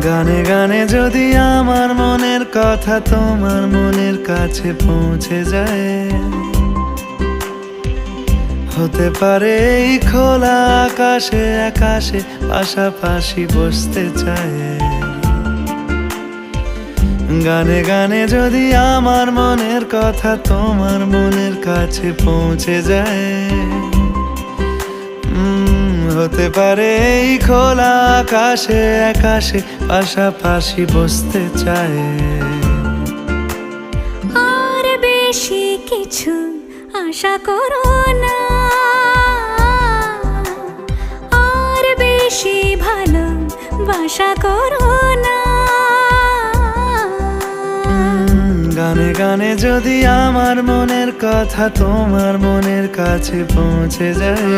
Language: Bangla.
গানে গানে যদি আমার মনের কথা তোমার মনের কাছে পৌঁছে যায়, হতে পারে এই খোলা আকাশে আকাশে পাশাপাশি বসতে চায়। গানে গানে যদি আমার মনের কথা তোমার মনের কাছে পৌঁছে যায়, হতে পারে এই খোলা আকাশে আকাশে পাশাপাশি বসতে চায়। আর বেশি কিছু আশা করো না, আর বেশি ভালোবাসা করো না। গানে গানে যদি আমার মনের কথা তোমার মনের কাছে পৌঁছে যায়,